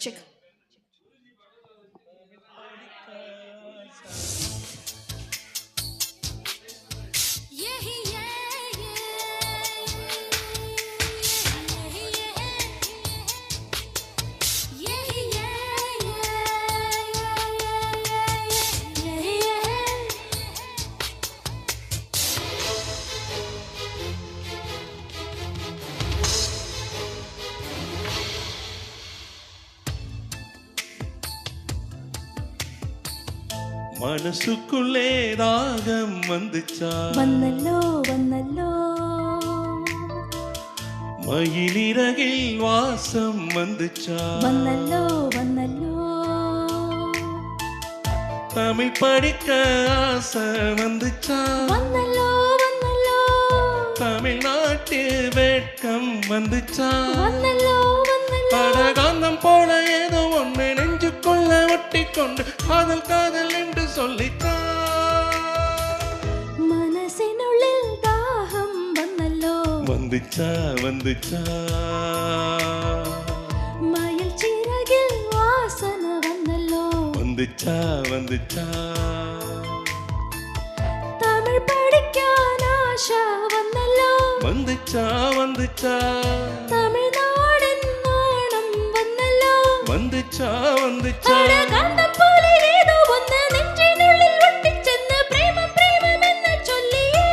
Check. மனசுக்குள்ளே ராகம் வந்துச்சா வந்தல்லோ வந்தல்லோ, மயிலிறகில் வாசம் வந்துச்சா வந்தல்லோ வந்தல்லோ, தமிழ் படிக்க ஆசை வந்துச்சா வந்தல்லோ வந்தல்லோ, தமிழ்நாட்டு வேட்கம் வந்துச்சா வந்தல்லோ வந்தல்லோ, படகாந்தம் போல ஏதோ ஒண்ணு நெஞ்சுக்குள்ள ஒட்டி கொண்டு காதல் காதல் என்று சொல்லித்தா மனசினுள்ளில் தாகம் வந்தல்லோ வந்துச்சா வந்துச்சா, மயில் சிறகில் வாசனை வந்தல்லோ வந்துச்சா வந்துச்சா, தமிழ் படிக்க ஆசை வந்தல்லோ வந்துச்சா வந்துச்சா, தமிழ்நாடின் நாணம் வந்தல்லோ வந்துச்சா வந்துச்சா, படகாந்தம் போல ஏதோ ஒன்று நெஞ்சினுள்ளில் ஒட்டிச் சென்று பிரேமம் பிரேமம் என்று சொல்லியே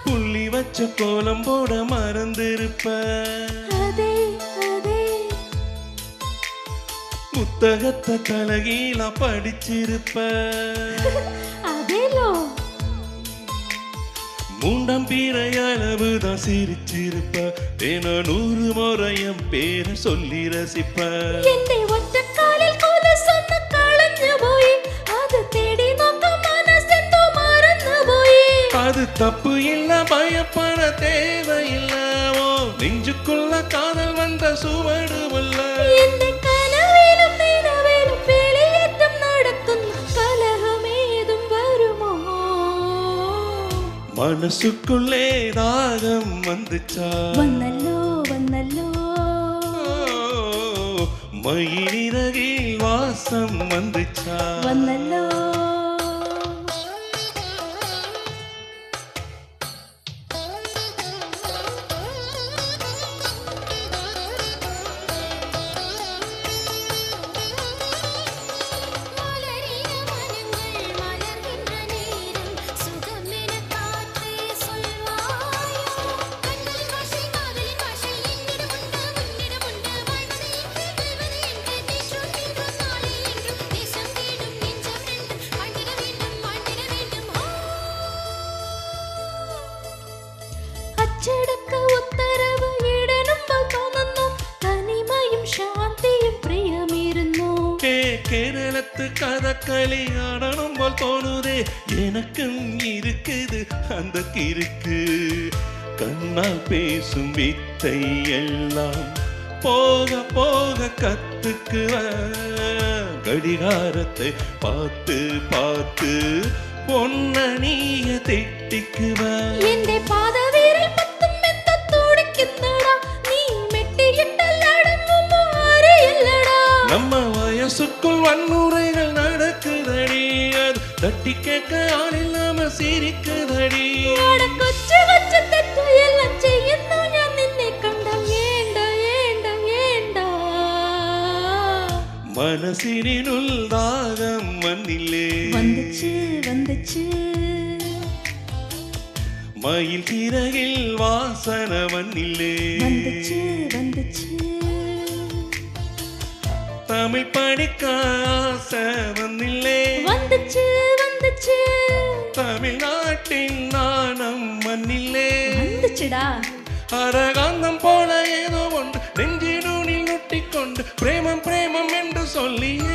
புள்ளி வச்ச கோலம் போட மறந்திருப்ப, அதே அதே புத்தகத்தை தலகீழா படிச்சிருப்ப, அதேலோ மூண்டாம் பீரை அளவுதான் சிரிச்சிருப்ப, ஏன்னா 100 முறையும் பேரை சொல்லி ரசிப்ப, என்னை ஒற்ற காலில் கோல சொன்ன களைஞ்சு போய் அது தேடி நோக்க மனசெந்தோ மறந்து போய் அது தப்பு இல்ல பயப்பட தேவையில்லவோ, நெஞ்சுக்குள்ள காதல் வந்த சுவடு இல்ல, என்னை கனவிலும் நினைவிலும் வெளியேற்றம் நடக்கும் கலகம் ஏதும் வருமோ மனசுக்குள்ளே ராகம் வந்துச்சா வந்தல்லோ வந்தல்லோ, மயிலிறகில் வாசம் வந்துச்சா வந்தல்லோ അച്ചടക്ക ഉത്തരവ് ഇടനുമ്പോൾ തോന്നുന്നു തനിമയും ശാന്തിയും പ്രിയമിരുന്നു கேரளத்து கதகளி ஆடணும் போல் தோணுதே, எனக்கும் இருக்குது அந்த கிறுக்கு, கண்ணால் பேசும் வித்தை எல்லாம் போக போக கத்துக்குவ, கடிகாரத்தை பார்த்து பார்த்து பொன்ன நீய திட்டிக்குவ, എന്റെ പാദവീരൽ പത്തും മെത്ത തുടിക്കുന്നടാ നീ മെട്ടിയിട്ടാൽ അടങ്ങുമോ അറിയില്ലടാ நம்ம வயசுக்குள் வன்முறைகள் நடக்குதடி, அது தட்டி கேட்க ஆள் இல்லாம சிரிக்குதடி, കൊച്ചു കൊച്ചു തെറ്റു എല്ലാം ചെയ്യുന്നു ഞാൻ നിന്നെ കണ്ടാൽ വേണ്ട വേണ്ട വേണ്ട மனசினுள் தாகம் வந்தில்லே வந்துச்சு வந்துச்சு மயில் சிறகில் வாசன வந்தில்லே வந்துச்சு வந்துச்சு தமிழ் படிக்க ஆசை வந்தில்லே வந்துச்சு வந்துச்சு தமிழ்நாட்டின் நாணம் மண்ணில்லே வந்துச்சுடா அரகாந்தம் போல ஏதோ ஒன்று நெஞ்சினூனில் நொட்டிக்கொண்டு பிரேமம் பிரேமம் என்று சொல்லியே